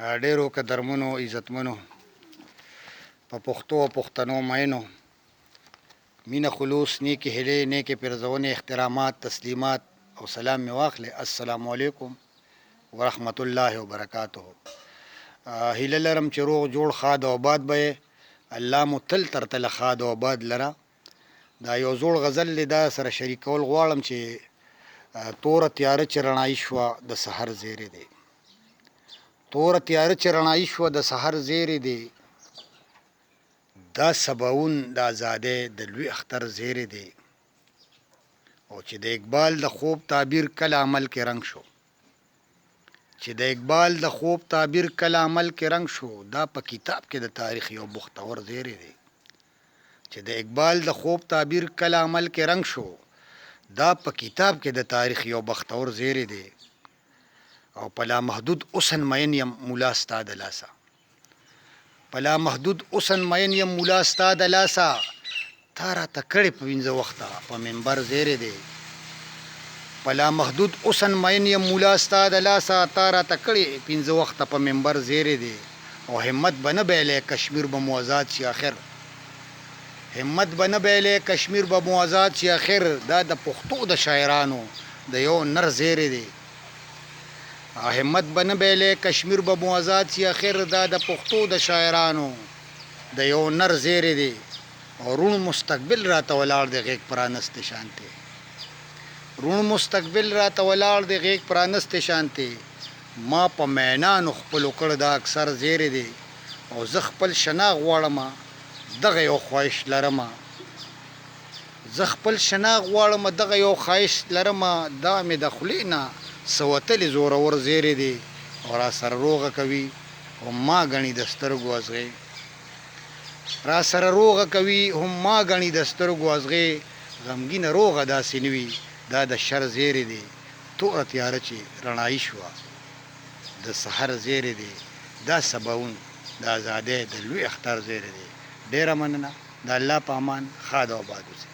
ډیرو قدرمنو عزتمنو په پښتو او پښتنو مینو مینه خلوص نیکی هیلې نیکې پرزونې احترامات تسلیمات او سلام مې واخلې. السلام علیکم ورحمت الله وبرکاته. هیله لرم چې روغ جوړ ښاد او آباد به الله مو تل تر تله ښاد او آباد لره. دا یو زوړ غزل دی، دا سره شریکول غواړم چې توره تیاره چې رڼایي شوه د سحر زیری دی. توره تیاره چې رڼایي شوه د سحر زیری دی، دا سباوون د ازادۍ د لوی اختر زیری دی. او چې د اقبال د خوب تعبیر کله عمل کې رنگ شو، چې د اقبال د خوب تعبیر کله عمل کې رنگ شو، دا په کتاب کې د تاریخ یو بختور زیری دی. چې د اقبال د خوب تعبیر کله عمل کې رنگ شو، دا په کتاب کې د تاریخ یو بختور زیری دی. او په لامحدود حسن مین یم مولا ستا د لاسه، په لامحدود حسن مین یم مولا ستا د لاسه، تا راته کړې په پنځه وخته په منبر زیری دی. په لامحدود حسن مین یم مولا ستا د لاسه، تا راته کړې پنځه وخته په منبر زیری دی. او همت به نه بیلی کشمیر به مو آزاد شي آخر، همت به نه بیلی کشمیر به مو آزاد شي آخر، دا د پښتو د شاعرانو د یو نر زیری دی. همت به نه بیلی کشمیر به مو آزاد شي آخر، دا د پښتو د شاعرانو د یو نر زیری دی. او روڼ مستقبل راته ولاړ دی غیږ پرانستې شانتې، روڼ مستقبل راته ولاړ دی غیږ پرانستې شانتې، ما په مینانو خپلو کړ دا اکثر زیری دی. او زه خپل شناخ غواړم دغه یو خواهش لرمه، زه خپل شناخ غواړم دغه یو خواهش لرمه، دا مې د خولې نه څه وتلې زورور زیری دی. او را سره روغه کوي هم ما ګڼي د سترګو ازغې، را سره روغه کوي هم ما ګڼي د سترګو ازغې، غمګینه روغه داسې نه وي دا د شر زیری دی. توره تیاره چې رڼایي شوه د سحر زیری دی، دا سباوون د ازادۍ د لوی اختر زیری دی. ډیره مننه، د الله په امان ښاد او آباد اوسئ.